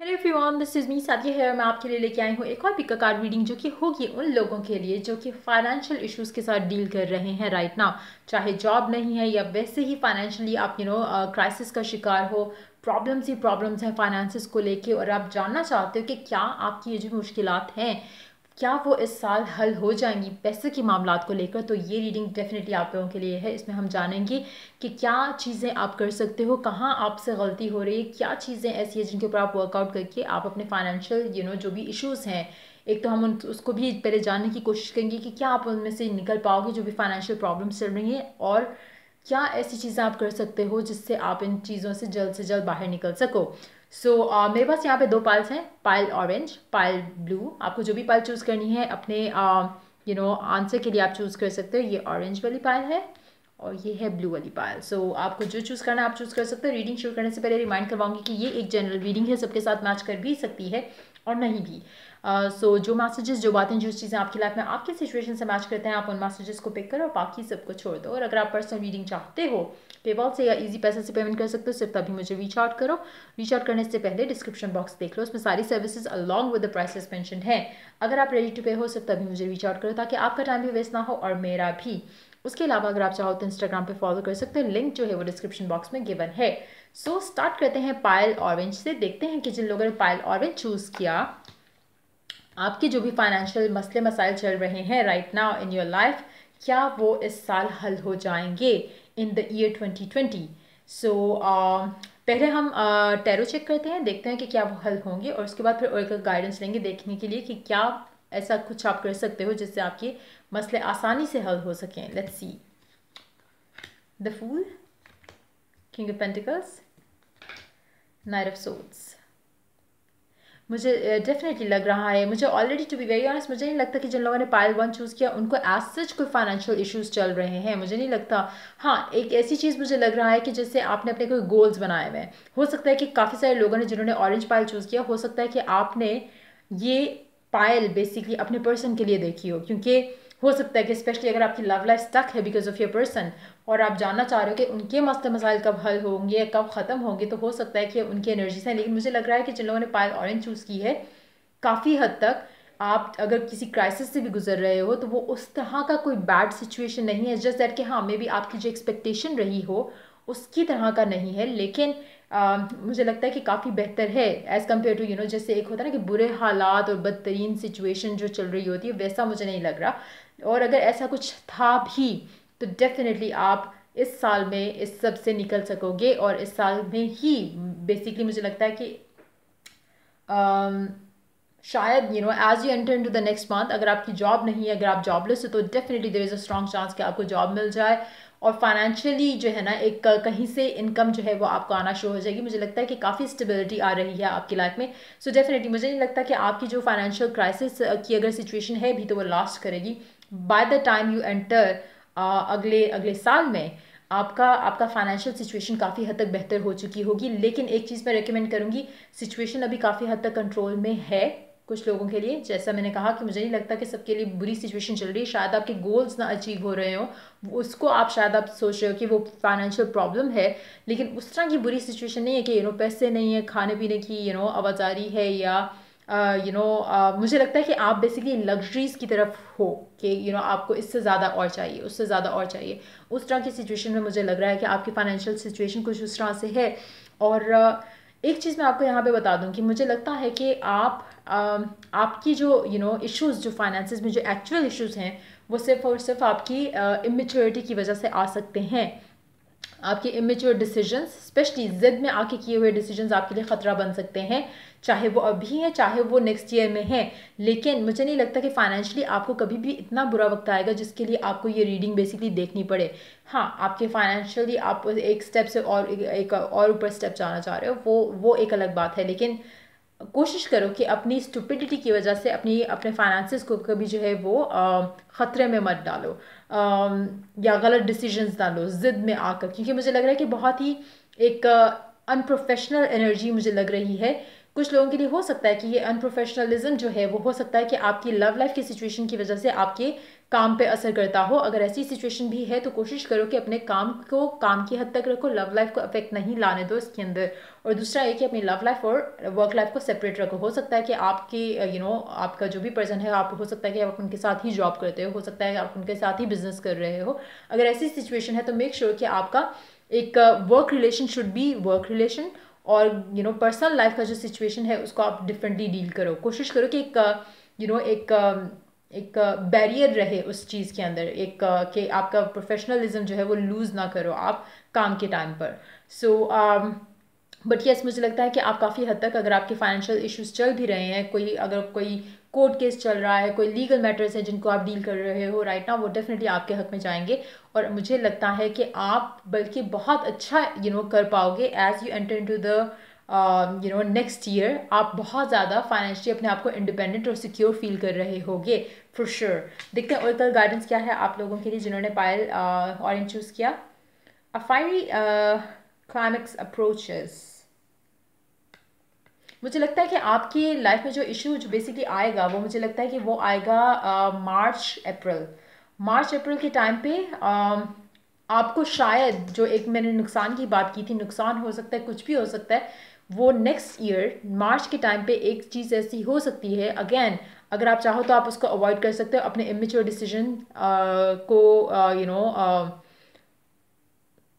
Everyone, this is me Sadia है। मैं आपके लिए लेके आई हूँ एक और पिक कार्ड रीडिंग जो कि होगी उन लोगों के लिए जो कि फाइनेंशियल इश्यूज़ के साथ डील कर रहे हैं राइट नाउ। चाहे जॉब नहीं है या वैसे ही फाइनेंशियली आप क्राइसिस का शिकार हो। प्रॉब्लम्स ही प्रॉब्लम्स हैं फाइनेंसिस को लेके और आप जानना चाहते हो कि क्या आपकी ये जो मुश्किलात हैं क्या वो इस साल हल हो जाएंगी पैसे के मामलात को लेकर। तो ये रीडिंग डेफिनेटली आप लोगों के लिए है। इसमें हम जानेंगे कि क्या चीज़ें आप कर सकते हो, कहाँ आपसे गलती हो रही है, क्या चीज़ें ऐसी हैं जिनके ऊपर आप वर्कआउट करके आप अपने फाइनेंशियल जो भी इश्यूज़ हैं, एक तो हम उसको भी पहले जानने की कोशिश करेंगे कि क्या आप उनमें से निकल पाओगे जो भी फाइनेंशियल प्रॉब्लम्स चल रही हैं, और क्या ऐसी चीज़ें आप कर सकते हो जिससे आप इन चीज़ों से जल्द बाहर निकल सको। मेरे पास यहाँ पे दो पाइल्स हैं, पाइल ऑरेंज, पाइल ब्लू। आपको जो भी पाइल चूज़ करनी है अपने आंसर के लिए आप चूज़ कर सकते हो। ये ऑरेंज वाली पाइल है और ये है ब्लू वाली पाइल। आपको जो चूज़ करना है आप चूज़ कर सकते हो। रीडिंग शुरू करने से पहले रिमाइंड करवाऊंगी कि ये एक जनरल रीडिंग है, सबके साथ मैच कर भी सकती है और नहीं भी। जो मैसेजेस, जो बातें, जो चीज़ें आपकी लाइफ में आपकी सिचुएशन से मैच करते हैं, आप उन मैसेजेस को पिक करो और बाकी सबको छोड़ दो। और अगर आप पर्सनल रीडिंग चाहते हो पेपॉल से या इजी पैसे से पेमेंट कर सकते हो, सिर्फ तभी मुझे रीच आउट करो। रीच आउट करने से पहले डिस्क्रिप्शन बॉक्स देख लो, उसमें सारी services along with the prices mention है। अगर आप रेडी टू पे हो सिर्फ तभी मुझे रीच आउट करो ताकि आपका टाइम भी वेस्ट ना हो और मेरा भी। उसके अलावा अगर आप चाहो तो इंस्टाग्राम पे फॉलो कर सकते हो, लिंक जो है वो डिस्क्रिप्शन बॉक्स में गिवन है। स्टार्ट करते हैं पाइल ऑरेंज से। देखते हैं कि जिन लोगों ने पाइल ऑरेंज चूज़ किया, आपके जो भी फाइनेंशियल मसले मसाइल चल रहे हैं right now in your life, क्या वो इस साल हल हो जाएंगे इन द ईयर 2020। पहले हम टैरो चेक करते हैं, देखते हैं कि क्या वो हल होंगे और उसके बाद फिर और गाइडेंस लेंगे देखने के लिए कि क्या ऐसा कुछ आप कर सकते हो जिससे आपके मसले आसानी से हल हो सकें। Let's see. The fool, king of pentacles, knight of swords. मुझे डेफिनेटली लग रहा है, मुझे already to be very honest मुझे नहीं लगता कि जिन लोगों ने पाइल वन चूज़ किया उनको एज सच कोई फाइनेंशियल इश्यूज चल रहे हैं, मुझे नहीं लगता। हाँ, एक ऐसी चीज़ मुझे लग रहा है कि जैसे आपने अपने कोई गोल्स बनाए हुए हैं। हो सकता है कि काफ़ी सारे लोगों ने जिन्होंने ऑरेंज पाइल चूज़ किया, हो सकता है कि आपने ये पायल बेसिकली अपने पर्सन के लिए देखी हो, क्योंकि हो सकता है कि स्पेशली अगर आपकी लव लाइफ स्टक है बिकॉज ऑफ योर पर्सन और आप जानना चाह रहे हो कि उनके मसले मसाइल कब हल होंगे या कब ख़त्म होंगे, तो हो सकता है कि उनकी एनर्जीज हैं। लेकिन मुझे लग रहा है कि जिन लोगों ने पायल ऑरेंज चूज़ की है, काफ़ी हद तक आप अगर किसी क्राइसिस से भी गुजर रहे हो तो वो उस तरह का कोई बैड सिचुएशन नहीं है। जस्ट दैट कि हाँ, मे बी आपकी जो एक्सपेक्टेशन रही हो उसकी तरह का नहीं है, लेकिन मुझे लगता है कि काफ़ी बेहतर है एज़ कम्पेयर टू जैसे एक होता है ना कि बुरे हालात और बदतरीन सिचुएशन जो चल रही होती है, वैसा मुझे नहीं लग रहा। और अगर ऐसा कुछ था भी तो डेफिनेटली आप इस साल में इस सब से निकल सकोगे और इस साल में ही बेसिकली मुझे लगता है कि शायद as you enter into the next month, अगर आपकी जॉब नहीं है, अगर आप जॉबलेस हो, तो definitely there is a strong chance कि आपको जॉब मिल जाए और फाइनेंशियली जो है ना एक कहीं से इनकम जो है वो आपको आना शुरू हो जाएगी। मुझे लगता है कि काफ़ी स्टेबिलिटी आ रही है आपकी लाइफ में। डेफिनेटली मुझे नहीं लगता कि आपकी जो फाइनेंशियल क्राइसिस की अगर सिचुएशन है भी तो वो लास्ट करेगी। By the time you enter अगले अगले साल में आपका फाइनेंशियल सिचुएशन काफ़ी हद तक बेहतर हो चुकी होगी। लेकिन एक चीज़ मैं रेकमेंड करूँगी, सिचुएशन अभी काफ़ी हद तक कंट्रोल में है कुछ लोगों के लिए। जैसा मैंने कहा कि मुझे नहीं लगता कि सबके लिए बुरी सिचुएशन चल रही है। शायद आपके गोल्स ना अचीव हो रहे हो, उसको आप शायद आप सोच रहे हो कि वो फाइनेंशियल प्रॉब्लम है, लेकिन उस तरह की बुरी सिचुएशन नहीं है कि पैसे नहीं है, खाने पीने की आवाजारी है या मुझे लगता है कि आप बेसिकली लग्जरीज की तरफ हो कि आपको इससे ज़्यादा और चाहिए, उससे ज़्यादा और चाहिए। उस तरह की सिचुएशन में मुझे लग रहा है कि आपकी फाइनेंशियल सिचुएशन कुछ उस तरह से है। और एक चीज़ मैं आपको यहाँ पे बता दूँ कि मुझे लगता है कि आपकी जो इश्यूज़ जो फाइनेंसिस में जो एक्चुअल इश्यूज़ हैं वो सिर्फ और सिर्फ आपकी इमेच्योरिटी की वजह से आ सकते हैं। आपके इमेच्योर डिसीजंस, स्पेशली जिद में आके किए हुए डिसीजंस आपके लिए ख़तरा बन सकते हैं, चाहे वो अभी है चाहे वो नेक्स्ट ईयर में है। लेकिन मुझे नहीं लगता कि फाइनेंशियली आपको कभी भी इतना बुरा वक्त आएगा जिसके लिए आपको ये रीडिंग बेसिकली देखनी पड़े। हाँ, आपके फाइनेंशियली आप एक स्टेप से और एक और ऊपर स्टेप जाना चाह रहे हो, वो एक अलग बात है। लेकिन कोशिश करो कि अपनी स्टुपिडिटी की वजह से अपने फाइनेंसेस को कभी जो है वो ख़तरे में मत डालो या गलत डिसीजंस ना लो ज़िद में आकर, क्योंकि मुझे लग रहा है कि बहुत ही एक अनप्रोफेशनल एनर्जी मुझे लग रही है कुछ लोगों के लिए हो सकता है कि ये अनप्रोफेशनलिज्म जो है वो हो सकता है कि आपकी लव लाइफ की सिचुएशन की वजह से आपके काम पे असर करता हो। अगर ऐसी सिचुएशन भी है तो कोशिश करो कि अपने काम को काम की हद तक रखो, लव लाइफ को अफेक्ट नहीं लाने दो इसके अंदर। और दूसरा ये कि अपनी लव लाइफ और वर्क लाइफ को सेपरेट रखो। हो सकता है कि आपके आपका जो भी पर्सन है, आप हो सकता है कि आप उनके साथ ही जॉब करते हो सकता है कि आप उनके साथ ही बिजनेस कर रहे हो। अगर ऐसी सिचुएशन है तो मेक श्योर कि आपका एक work relation should be work relation, और पर्सनल लाइफ का जो सिचुएशन है उसको आप डिफरेंटली डील करो। कोशिश करो कि एक बैरियर रहे उस चीज़ के अंदर, कि आपका प्रोफेशनलिज्म जो है वो लूज़ ना करो आप काम के टाइम पर। सो बट यस, मुझे लगता है कि आप काफ़ी हद तक, अगर आपके फाइनेंशियल इश्यूज चल भी रहे हैं, अगर कोई कोर्ट केस चल रहा है, कोई लीगल मैटर्स है जिनको आप डील कर रहे हो राइट नाउ, वो डेफिनेटली आपके हक में जाएंगे। और मुझे लगता है कि आप बल्कि बहुत अच्छा कर पाओगे as you enter into the next year. आप बहुत ज़्यादा फाइनेंशियली अपने आप को इंडिपेंडेंट और सिक्योर फील कर रहे होगे फॉर श्योर। देखते हैं ओरेकल गाइडेंस क्या है आप लोगों के लिए जिन्होंने पायल ऑरेंज चूज़ किया। अ फायरी क्लाइमेक्स अप्रोचेस। मुझे लगता है कि आपकी लाइफ में जो इशू जो बेसिकली आएगा वो मुझे लगता है कि वो आएगा मार्च अप्रैल के टाइम पे। आपको शायद जो एक मैंने नुकसान की बात की थी, नुकसान हो सकता है, कुछ भी हो सकता है, वो नेक्स्ट ईयर मार्च के टाइम पे एक चीज़ ऐसी हो सकती है। अगेन अगर आप चाहो तो आप उसको अवॉइड कर सकते हो अपने इमेच्योर डिसीजन को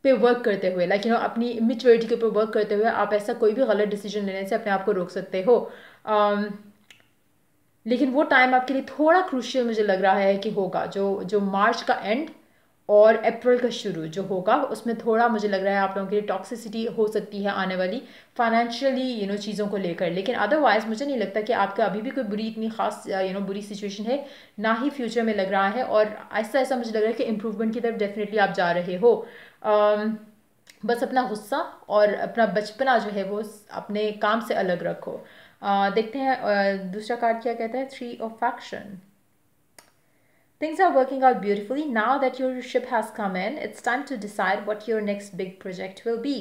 पे वर्क करते हुए, अपनी इमेच्योरिटी के ऊपर वर्क करते हुए आप ऐसा कोई भी गलत डिसीजन लेने से अपने आप को रोक सकते हो। लेकिन वो टाइम आपके लिए थोड़ा क्रूशियल मुझे लग रहा है कि होगा, जो मार्च का एंड और अप्रैल का शुरू जो होगा उसमें थोड़ा मुझे लग रहा है आप लोगों के लिए टॉक्सिसिटी हो सकती है आने वाली फाइनेंशियली चीज़ों को लेकर। लेकिन अदरवाइज मुझे नहीं लगता कि आपका अभी भी कोई बुरी इतनी खास बुरी सिचुएशन है, ना ही फ्यूचर में लग रहा है। और ऐसा ऐसा मुझे लग रहा है कि इम्प्रूवमेंट की तरफ डेफिनेटली आप जा रहे हो। बस अपना गुस्सा और अपना बचपना जो है वो अपने काम से अलग रखो। देखते हैं दूसरा कार्ड क्या कहता है, 3 of action. Things are working out beautifully. Now that your ship has come in, it's time to decide what your next big project will be.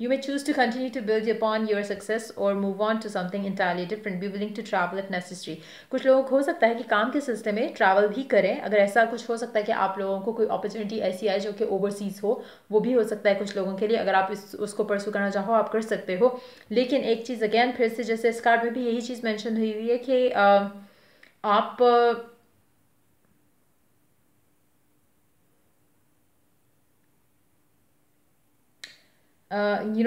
You may choose to continue to build upon your success or move on to something entirely different. Be willing to travel if necessary. कुछ लोग हो सकता है कि काम के सिलसिले में ट्रैवल भी करें। अगर ऐसा कुछ हो सकता है कि आप लोगों को कोई अपॉर्चुनिटी ऐसी आए जो कि ओवरसीज हो, वो भी हो सकता है कुछ लोगों के लिए। अगर आप उसको परसू करना चाहो आप कर सकते हो। लेकिन एक चीज़ अगेन फिर से, जैसे इस कार्ड में भी यही चीज़ मैंशन हुई हुई है कि आप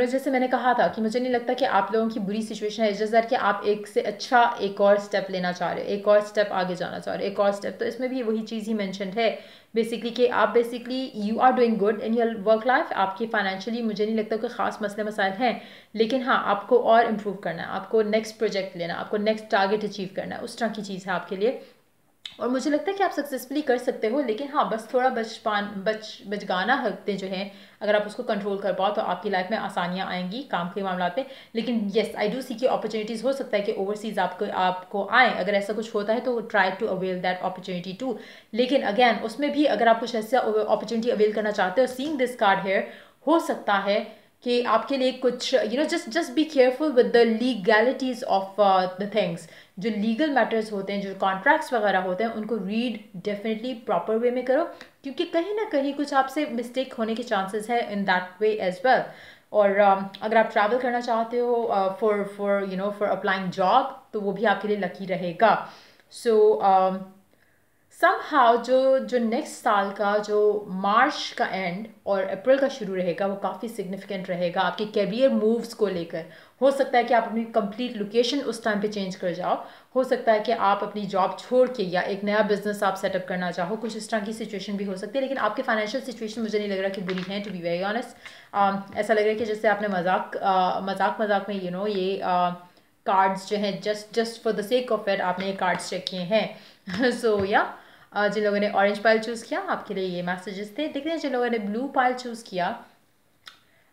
जैसे मैंने कहा था कि मुझे नहीं लगता कि आप लोगों की बुरी सिचुएशन है, जैसे कि आप एक से अच्छा एक और स्टेप लेना चाह रहे हो, एक और स्टेप आगे जाना चाह रहे हो, एक और स्टेप। तो इसमें भी वही चीज़ ही मेंशन है बेसिकली कि आप basically you are doing good in your work life. आपकी फाइनेंशियली मुझे नहीं लगता कोई खास मसले मसाइल हैं, लेकिन हाँ आपको और इम्प्रूव करना है, आपको नेक्स्ट प्रोजेक्ट लेना, आपको नेक्स्ट टारगेट अचीव करना है, उस तरह की चीज़ है आपके लिए। और मुझे लगता है कि आप सक्सेसफुली कर सकते हो। लेकिन हाँ बस थोड़ा बचगाना हरकतें जो हैं अगर आप उसको कंट्रोल कर पाओ तो आपकी लाइफ में आसानियाँ आएंगी काम के मामला में। लेकिन येस आई डू सी कि अपॉर्चुनिटीज़ हो सकता है कि ओवरसीज़ आपको आए। अगर ऐसा कुछ होता है तो try to avail that opportunity to. लेकिन अगैन उसमें भी अगर आप कुछ ऐसा अपॉर्चुनिटी अवेल करना चाहते हो, सीइंग दिस कार्ड हेयर, हो सकता है कि आपके लिए कुछ just be careful with the legalities of the things. जो लीगल मैटर्स होते हैं, जो कॉन्ट्रैक्ट्स वगैरह होते हैं, उनको रीड डेफिनेटली प्रॉपर वे में करो, क्योंकि कहीं ना कहीं कुछ आपसे मिस्टेक होने के चांसेस है in that way as well. और अगर आप ट्रैवल करना चाहते हो फॉर अप्लाइंग जॉब, तो वो भी आपके लिए लकी रहेगा। सो समहाउ जो नेक्स्ट साल का जो मार्च का एंड और अप्रैल का शुरू रहेगा वो काफ़ी सिग्निफिकेंट रहेगा आपके कैरियर मूव्स को लेकर। हो सकता है कि आप अपनी कंप्लीट लोकेशन उस टाइम पे चेंज कर जाओ, हो सकता है कि आप अपनी जॉब छोड़ के या एक नया बिजनेस आप सेटअप करना चाहो, कुछ इस तरह की सिचुएशन भी हो सकती है। लेकिन आपके फाइनेंशियल सिचुएशन मुझे नहीं लग रहा कि बुरी है, टू बी वेरी ऑनेस्ट। ऐसा लग रहा है कि जैसे आपने मजाक में ये कार्ड्स जो हैं just for the sake of it आपने ये कार्ड्स चेक किए हैं। सो या जिन लोगों ने ऑरेंज पाइल चूज़ किया आपके लिए ये मैसेजेस थे। देखते हैं जिन लोगों ने ब्लू पाइल चूज़ किया,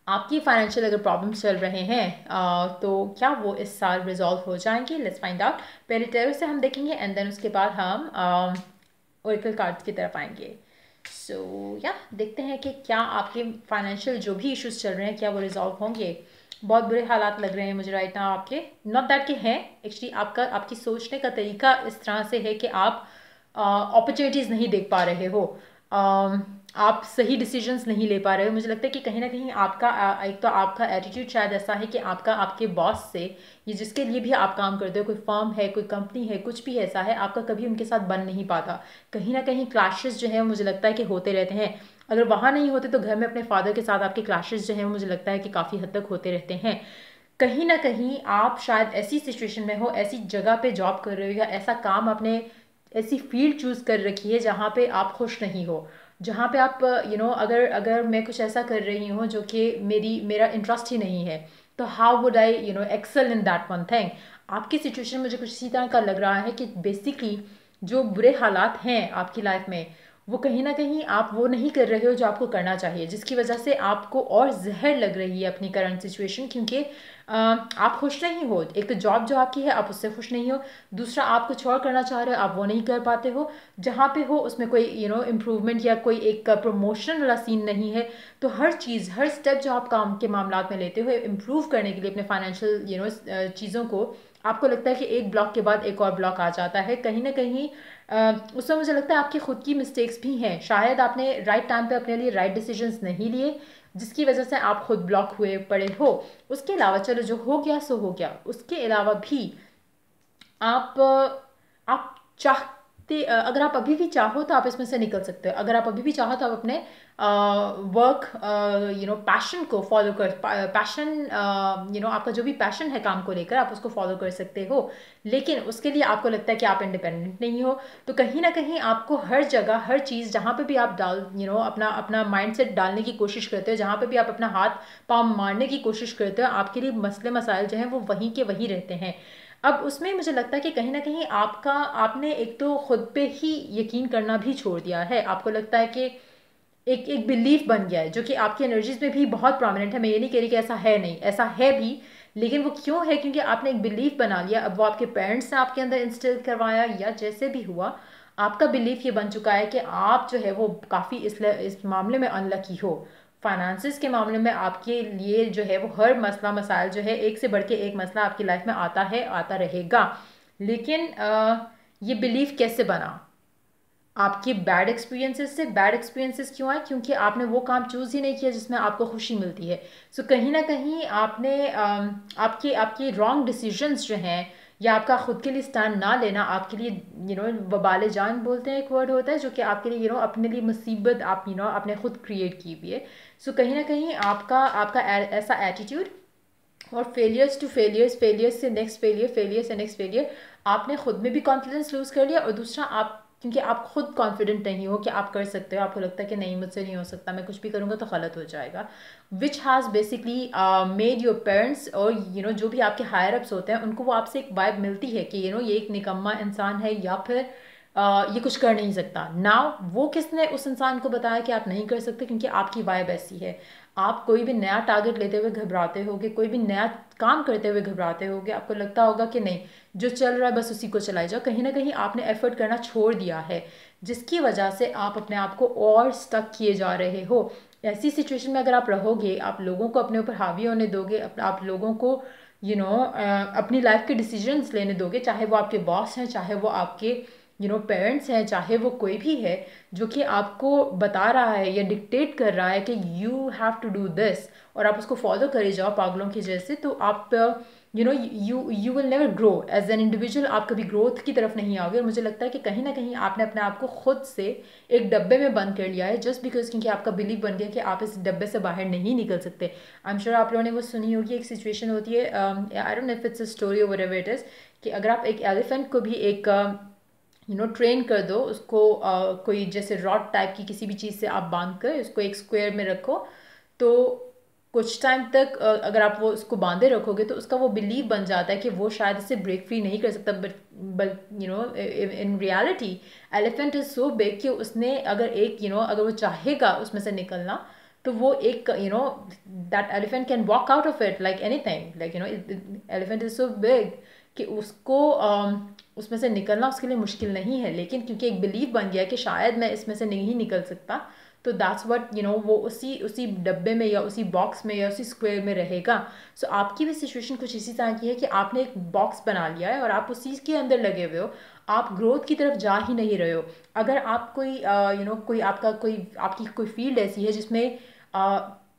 आपकी फाइनेंशियल अगर प्रॉब्लम्स चल रहे हैं तो क्या वो इस साल रिजॉल्व हो जाएंगे। Let's find out. पहले टैरो से हम देखेंगे एंड देन उसके बाद हम ओरेकल कार्ड्स की तरफ आएंगे। सो या देखते हैं कि क्या आपके फाइनेंशियल जो भी इश्यूज चल रहे हैं क्या वो रिजॉल्व होंगे। बहुत बुरे हालात लग रहे हैं मुझे राइट नाउ आपके, नॉट दैट के हैं, एक्चुअली आपकी सोचने का तरीका इस तरह से है कि आप अपॉर्चुनिटीज़ नहीं देख पा रहे हो, आप सही डिसीजंस नहीं ले पा रहे हो। मुझे लगता है कि कहीं ना कहीं आपका एक तो आपका एटीट्यूड शायद ऐसा है कि आपका आपके बॉस से, ये जिसके लिए भी आप काम करते हो, कोई फर्म है, कोई कंपनी है, कुछ भी ऐसा है, आपका कभी उनके साथ बन नहीं पाता। कहीं ना कहीं क्लैशेस जो है मुझे लगता है कि होते रहते हैं। अगर वहाँ नहीं होते तो घर में अपने फादर के साथ आपके क्लैशेस जो हैं मुझे लगता है कि काफ़ी हद तक होते रहते हैं। कहीं ना कहीं आप शायद ऐसी सिचुएशन में हो, ऐसी जगह पे जॉब कर रहे हो, या ऐसा काम आपने, ऐसी फील्ड चूज कर रखी है जहाँ पे आप खुश नहीं हो, जहाँ पे आप अगर अगर मैं कुछ ऐसा कर रही हूँ जो कि मेरा इंटरेस्ट ही नहीं है, तो how would I excel in that one thing. आपकी सिचुएशन मुझे कुछ इसी तरह का लग रहा है कि बेसिकली जो बुरे हालात हैं आपकी लाइफ में, वो कहीं ना कहीं आप वो नहीं कर रहे हो जो आपको करना चाहिए, जिसकी वजह से आपको और जहर लग रही है अपनी करंट सिचुएशन, क्योंकि आप खुश नहीं हो। एक तो जॉब जो आपकी है आप उससे खुश नहीं हो, दूसरा आप कुछ और करना चाह रहे हो, आप वो नहीं कर पाते हो, जहाँ पे हो उसमें कोई इम्प्रूवमेंट या कोई एक प्रमोशन वाला सीन नहीं है। तो हर चीज़, हर स्टेप जो आप काम के मामलात में लेते हो इम्प्रूव करने के लिए अपने फाइनेंशियल चीज़ों को, आपको लगता है कि एक ब्लॉक के बाद एक और ब्लॉक आ जाता है। कहीं ना कहीं उसमें मुझे लगता है आपकी खुद की मिस्टेक्स भी हैं, शायद आपने राइट टाइम पे अपने लिए राइट डिसीजंस नहीं लिए, जिसकी वजह से आप खुद ब्लॉक हुए पड़े हो। उसके अलावा चलो जो हो गया सो हो गया, उसके अलावा भी आप आप चाहते, अगर आप अभी भी चाहो तो आप इसमें से निकल सकते हो। अगर आप अभी भी चाहो तो आप अपने वर्क पैशन को फॉलो कर, पैशन आपका जो भी पैशन है काम को लेकर, आप उसको फॉलो कर सकते हो। लेकिन उसके लिए आपको लगता है कि आप इंडिपेंडेंट नहीं हो, तो कहीं ना कहीं आपको हर जगह, हर चीज़ जहाँ पे भी आप अपना अपना माइंडसेट डालने की कोशिश करते हो, जहाँ पे भी आप अपना हाथ पाँव मारने की कोशिश करते हो, आपके लिए मसले मसाइल जो हैं वो वहीं के वहीं रहते हैं। अब उसमें मुझे लगता है कि कहीं ना कहीं आपने एक तो खुद पे ही यकीन करना भी छोड़ दिया है। आपको लगता है कि एक एक बिलीफ बन गया है जो कि आपकी एनर्जीज में भी बहुत प्रोमिनेंट है। मैं ये नहीं कह रही कि ऐसा है नहीं, ऐसा है भी, लेकिन वो क्यों है, क्योंकि आपने एक बिलीफ बना लिया। अब वो आपके पेरेंट्स ने आपके अंदर इंस्टिल करवाया या जैसे भी हुआ, आपका बिलीफ ये बन चुका है कि आप जो है वो काफ़ी इस मामले में अनलकी हो। फाइनेंसिस के मामले में आपके लिए जो है वो हर मसला मसाइल जो है, एक से बढ़ के एक मसला आपकी लाइफ में आता है, आता रहेगा। लेकिन ये बिलीफ कैसे बना? आपके बैड एक्सपीरियंसेस से। बैड एक्सपीरियंसेस क्यों आए? क्योंकि आपने वो काम चूज़ ही नहीं किया जिसमें आपको खुशी मिलती है। सो कहीं ना कहीं आपने आपके आपके रॉन्ग डिसीजंस जो हैं, या आपका खुद के लिए स्टैंड ना लेना आपके लिए वबाले जान बोलते हैं, एक वर्ड होता है जो कि आपके लिए अपने लिए मुसीबत आप आपने खुद क्रिएट की हुई है। सो कहीं ना कहीं आपका आपका ऐसा एटीट्यूड, और फेलियर्स टू फेलियर्स, फेलियर्स से नेक्स्ट फेलियर, फेलियर से नेक्स्ट फेलियर, आपने खुद में भी कॉन्फिडेंस लूज़ कर लिया, और दूसरा आप, क्योंकि आप खुद कॉन्फिडेंट नहीं हो कि आप कर सकते हो, आपको लगता है कि नहीं मुझसे नहीं हो सकता, मैं कुछ भी करूँगा तो गलत हो जाएगा, which has basically made your parents और जो भी आपके हायर अप्स होते हैं उनको वो आपसे एक वाइब मिलती है कि ये एक निकम्मा इंसान है, या फिर ये कुछ कर नहीं सकता। नाउ वो किसने उस इंसान को बताया कि आप नहीं कर सकते? क्योंकि आपकी वाइब ऐसी है। आप कोई भी नया टारगेट लेते हुए घबराते होगे, कोई भी नया काम करते हुए घबराते होगे, आपको लगता होगा कि नहीं जो चल रहा है बस उसी को चलाई जाओ। कहीं ना कहीं आपने एफर्ट करना छोड़ दिया है, जिसकी वजह से आप अपने आप को और स्टक किए जा रहे हो। ऐसी सिचुएशन में अगर आप रहोगे, आप लोगों को अपने ऊपर हावी होने दोगे, आप लोगों को अपनी लाइफ के डिसीजंस लेने दोगे, चाहे वो आपके बॉस हैं, चाहे वो आपके पेरेंट्स हैं, चाहे वो कोई भी है जो कि आपको बता रहा है या डिक्टेट कर रहा है कि you have to do this, और आप उसको फॉलो करे जाओ पागलों की जैसे, तो आप you will never grow as an individual. आप कभी ग्रोथ की तरफ नहीं आओगे। और मुझे लगता है कि कहीं ना कहीं आपने अपने आप को खुद से एक डब्बे में बंद कर लिया है, जस्ट बिकॉज क्योंकि आपका बिलीव बन गया कि आप इस डब्बे से बाहर नहीं निकल सकते। आई एम श्योर आप लोगों ने वो सुनी होगी, एक सिचुएशन होती है, I don't know if it's a story और व्हाटएवर इट इज, कि अगर आप एक एलिफेंट को भी एक ट्रेन कर दो, उसको कोई जैसे रॉड टाइप की किसी भी चीज़ से आप बांध कर उसको एक स्क्वायर में रखो, तो कुछ टाइम तक अगर आप वो उसको बांधे रखोगे तो उसका वो बिलीव बन जाता है कि वो शायद इसे ब्रेक फ्री नहीं कर सकता। But in reality elephant is so big कि उसने अगर एक अगर वो चाहेगा उसमें से निकलना, तो वो एक that elephant can walk out of it like anything, like elephant is so big कि उसको उसमें से निकलना उसके लिए मुश्किल नहीं है। लेकिन क्योंकि एक बिलीव बन गया कि शायद मैं इसमें से नहीं निकल सकता, तो दैट्स व्हाट वो उसी उसी डब्बे में या उसी बॉक्स में या उसी स्क्वायर में रहेगा। सो आपकी भी सिचुएशन कुछ इसी तरह की है कि आपने एक बॉक्स बना लिया है और आप उसी के अंदर लगे हुए हो, आप ग्रोथ की तरफ जा ही नहीं रहे हो। अगर आप कोई कोई आपका कोई आपकी कोई फील्ड ऐसी है जिसमें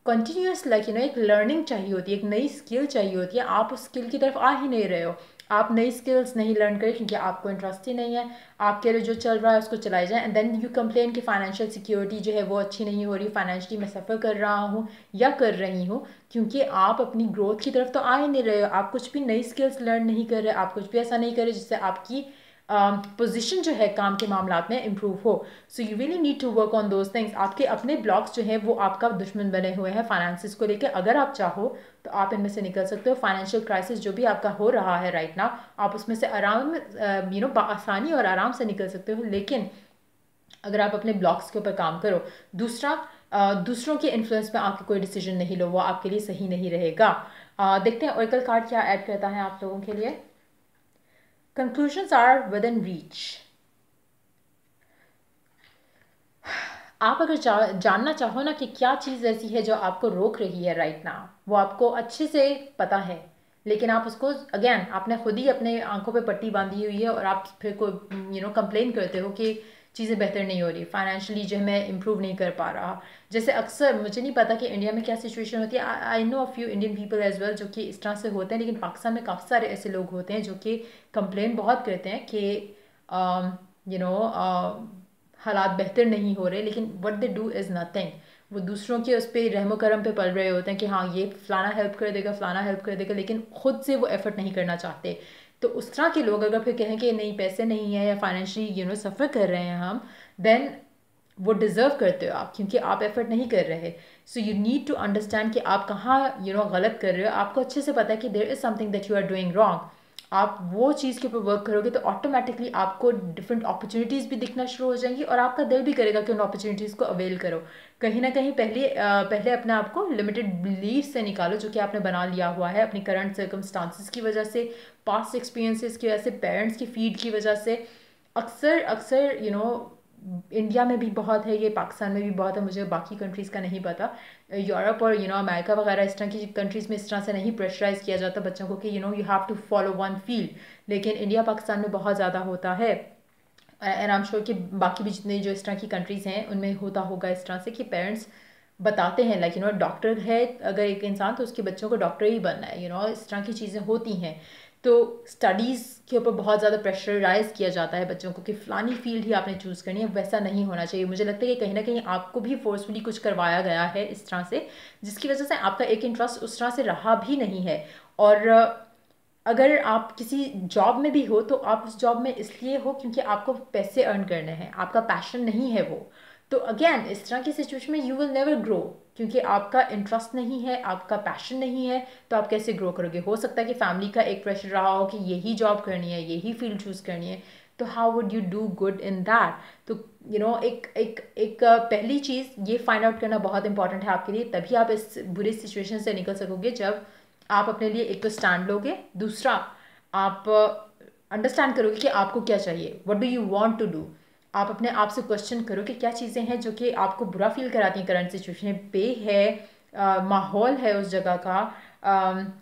कंटिन्यूस एक लर्निंग चाहिए होती है, एक नई स्किल चाहिए होती है, आप उस स्किल की तरफ आ ही नहीं रहे हो। आप नई स्किल्स नहीं लर्न करें क्योंकि आपको इंटरेस्ट ही नहीं है, आपके लिए जो चल रहा है उसको चलाए जाए, एंड देन यू कंप्लेन कि फाइनेंशियल सिक्योरिटी जो है वो अच्छी नहीं हो रही, फाइनेंशियली मैं सफ़र कर रहा हूँ या कर रही हूँ, क्योंकि आप अपनी ग्रोथ की तरफ तो आ ही नहीं रहे हो। आप कुछ भी नई स्किल्स लर्न नहीं कर रहे, आप कुछ भी ऐसा नहीं कर रहे जिससे आपकी पोजीशन जो है काम के मामलात में इम्प्रूव हो। So you really need to work on those things. आपके अपने ब्लॉक्स जो है वो आपका दुश्मन बने हुए हैं फाइनेंसिस को लेकर। अगर आप चाहो तो आप इनमें से निकल सकते हो। फाइनेंशियल क्राइसिस जो भी आपका हो रहा है राइट नाउ, आप उसमें से आराम आसानी और आराम से निकल सकते हो, लेकिन अगर आप अपने ब्लॉक्स के ऊपर काम करो। दूसरा, दूसरों के इन्फ्लुएंस में आके कोई डिसीजन नहीं लो, वो आपके लिए सही नहीं रहेगा। देखते हैं ओरेकल कार्ड क्या ऐड करता है आप लोगों के लिए। Conclusions are within reach. आप अगर जानना चाहो ना कि क्या चीज़ ऐसी है जो आपको रोक रही है राइट नाउ, वो आपको अच्छे से पता है, लेकिन आप उसको अगेन आपने खुद ही अपने आंखों पे पट्टी बांधी हुई है और आप फिर को कंप्लेन करते हो कि चीज़ें बेहतर नहीं हो रही, फाइनेंशियली जो है मैं इम्प्रूव नहीं कर पा रहा। जैसे अक्सर, मुझे नहीं पता कि इंडिया में क्या सिचुएशन होती है, I know a few Indian people as well जो कि इस तरह से होते हैं, लेकिन पाकिस्तान में काफ़ी सारे ऐसे लोग होते हैं जो कि कंप्लेन बहुत करते हैं कि हालात बेहतर नहीं हो रहे, लेकिन what they do is nothing. वो दूसरों के उस पर रहमो करम पे पल रहे होते हैं कि हाँ ये फ़लाना हेल्प कर देगा, फ़लाना हेल्प कर देगा, लेकिन खुद से वो एफर्ट नहीं करना चाहते। तो उस तरह के लोग अगर फिर कहें कि नहीं पैसे नहीं है या फाइनेंशियली सफ़र कर रहे हैं हम, देन वो डिज़र्व करते हो आप, क्योंकि आप एफर्ट नहीं कर रहे। So you need to understand कि आप कहाँ गलत कर रहे हो। आपको अच्छे से पता है कि there is something that you are doing wrong. आप वो चीज़ के ऊपर वर्क करोगे तो ऑटोमेटिकली आपको डिफरेंट अपॉर्चुनिटीज़ भी दिखना शुरू हो जाएंगी और आपका दिल भी करेगा कि उन अपॉर्चुनिटीज़ को अवेल करो। कहीं ना कहीं पहले अपने आप को लिमिटेड बिलीफ से निकालो जो कि आपने बना लिया हुआ है अपनी करंट सर्कमस्टांसिस की वजह से, पास्ट एक्सपीरियंसेस की वजह से, पेरेंट्स की फीड की वजह से। अक्सर अक्सर इंडिया में भी बहुत है ये, पाकिस्तान में भी बहुत है, मुझे बाकी कंट्रीज़ का नहीं पता। यूरोप और अमेरिका वगैरह इस तरह की कंट्रीज़ में इस तरह से नहीं प्रेशराइज किया जाता बच्चों को कि you have to follow one field, लेकिन इंडिया पाकिस्तान में बहुत ज़्यादा होता है। एंड आई एम श्योर कि बाकी भी जितने जो इस तरह की कंट्रीज़ हैं उनमें होता होगा इस तरह से कि पेरेंट्स बताते हैं लाइक डॉक्टर है अगर एक इंसान तो उसके बच्चों को डॉक्टर ही बनना है, इस तरह की चीज़ें होती हैं। तो स्टडीज़ के ऊपर बहुत ज़्यादा प्रेशराइज किया जाता है बच्चों को कि फ़लानी फील्ड ही आपने चूज़ करनी है। वैसा नहीं होना चाहिए। मुझे लगता है कि कहीं ना कहीं आपको भी फोर्सफुली कुछ करवाया गया है इस तरह से, जिसकी वजह से आपका एक इंटरेस्ट उस तरह से रहा भी नहीं है। और अगर आप किसी जॉब में भी हो तो आप उस जॉब में इसलिए हो क्योंकि आपको पैसे अर्न करने हैं, आपका पैशन नहीं है वो। तो अगेन इस तरह की सिचुएशन में यू विल नेवर ग्रो, क्योंकि आपका इंटरेस्ट नहीं है, आपका पैशन नहीं है, तो आप कैसे ग्रो करोगे। हो सकता है कि फैमिली का एक प्रेशर रहा हो कि यही जॉब करनी है, यही फील्ड चूज़ करनी है, तो how would you do good in that. तो एक एक एक पहली चीज़ ये फाइंड आउट करना बहुत इंपॉर्टेंट है आपके लिए, तभी आप इस बुरी सिचुएशन से निकल सकोगे जब आप अपने लिए एक तो स्टैंड लोगे, दूसरा आप अंडरस्टैंड करोगे कि आपको क्या चाहिए, what do you want to do. आप अपने आप से क्वेश्चन करो कि क्या चीज़ें हैं जो कि आपको बुरा फील कराती हैं करंट सिचुएशन में। पे है, माहौल है उस जगह का,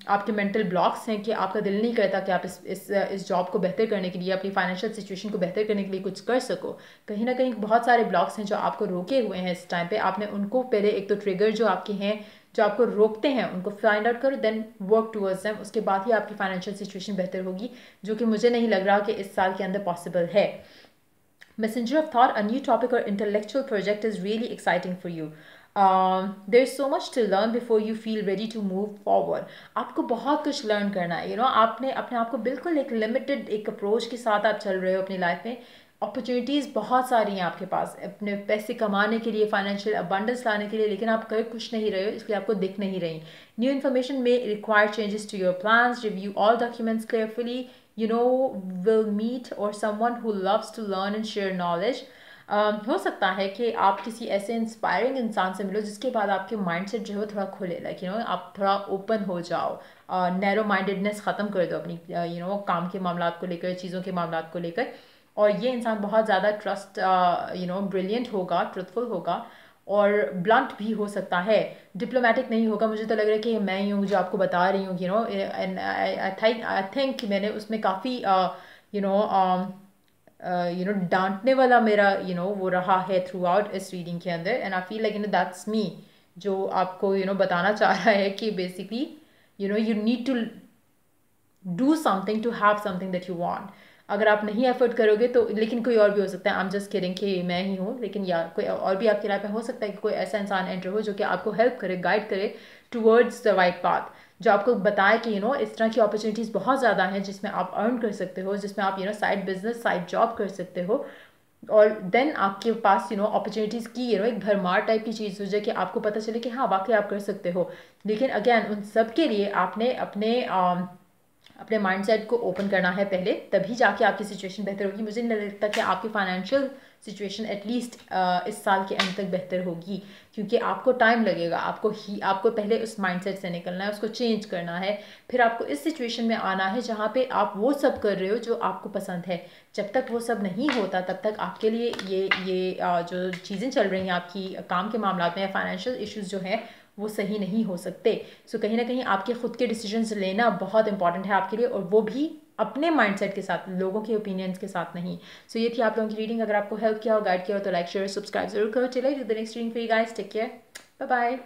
आपके मेंटल ब्लॉक्स हैं कि आपका दिल नहीं करता कि आप इस जॉब को बेहतर करने के लिए, अपनी फाइनेंशियल सिचुएशन को बेहतर करने के लिए कुछ कर सको। कहीं ना कहीं बहुत सारे ब्लॉक्स हैं जो आपको रोके हुए हैं इस टाइम पे। आपने उनको पहले एक तो ट्रिगर जो आपके हैं जो आपको रोकते हैं उनको फाइंड आउट करो, देन वर्क टूवर्ड्स देम। उसके बाद ही आपकी फाइनेंशियल सिचुएशन बेहतर होगी, जो कि मुझे नहीं लग रहा कि इस साल के अंदर पॉसिबल है। Messenger of Thought, a new topic or intellectual project is really exciting for you. There's so much to learn before you feel ready to move forward. आपको बहुत कुछ लर्न करना है। आपने अपने आप को बिल्कुल एक लिमिटेड एक अप्रोच के साथ आप चल रहे हो अपनी लाइफ में। अपॉर्चुनिटीज़ बहुत सारी हैं आपके पास अपने पैसे कमाने के लिए, फाइनेंशियल अबंडेंस लाने के लिए, लेकिन आप कर कुछ नहीं रहे हो, इसलिए आपको दिख नहीं रही। न्यू इन्फॉर्मेशन में require changes to your plans, review all documents carefully, will meet or someone who loves to learn and share knowledge. हो सकता है कि आप किसी ऐसे इंस्पायरिंग इंसान से मिलो जिसके बाद आपके माइंड सेट जो है वो थोड़ा खुले, लाइक आप थोड़ा ओपन हो जाओ, नैरो माइंडेडनेस ख़त्म कर दो अपनी काम के मामलात को लेकर, चीज़ों के मामलात को लेकर। और ये इंसान बहुत ज़्यादा ट्रस्ट ब्रिलियंट होगा, ट्रुथफुल होगा, और ब्लंट भी हो सकता है, डिप्लोमेटिक नहीं होगा। मुझे तो लग रहा है कि मैं ही हूँ जो आपको बता रही हूँ, एंड आई थिंक मैंने उसमें काफ़ी यू नो डांटने वाला मेरा वो रहा है थ्रू आउट इस रीडिंग के अंदर, and I feel like that's me, जो आपको बताना चाह रहा है कि basically you need to do something to have something that you want. अगर आप नहीं एफर्ट करोगे तो, लेकिन कोई और भी हो सकता है, आई एम जस्ट किडिंग कि मैं ही हूँ, लेकिन या कोई और भी आपकी लाइफ में हो सकता है कि कोई ऐसा इंसान एंटर हो जो कि आपको हेल्प करे, गाइड करे टूवर्ड्स द राइट पाथ, जो आपको बताए कि इस तरह की अपॉर्चुनिटीज़ बहुत ज़्यादा हैं जिसमें आप अर्न कर सकते हो, जिसमें आप साइड बिजनेस साइड जॉब कर सकते हो, और देन आपके पास अपॉर्चुनिटीज़ की एक भरमार टाइप की चीज़ हो जाए कि आपको पता चले कि हाँ वाकई आप कर सकते हो। लेकिन अगेन उन सब के लिए आपने अपने माइंडसेट को ओपन करना है पहले, तभी जाके आपकी सिचुएशन बेहतर होगी। मुझे नहीं लगता कि आपकी फाइनेंशियल सिचुएशन एटलीस्ट इस साल के एंड तक बेहतर होगी, क्योंकि आपको टाइम लगेगा। आपको पहले उस माइंडसेट से निकलना है, उसको चेंज करना है, फिर आपको इस सिचुएशन में आना है जहाँ पे आप वो सब कर रहे हो जो आपको पसंद है। जब तक वो सब नहीं होता तब तक आपके लिए ये जो चीज़ें चल रही हैं आपकी काम के मामला में या फाइनेंशियल इश्यूज जो हैं वो सही नहीं हो सकते। सो कहीं ना कहीं आपके खुद के डिसीजंस लेना बहुत इंपॉर्टेंट है आपके लिए, और वो भी अपने माइंडसेट के साथ, लोगों के ओपिनियंस के साथ नहीं। सो ये थी आप लोगों की रीडिंग। अगर आपको हेल्प किया हो, गाइड किया हो, तो लाइक शेयर सब्सक्राइब जरूर करो। चलिए to the next reading for you guys, take care, bye bye.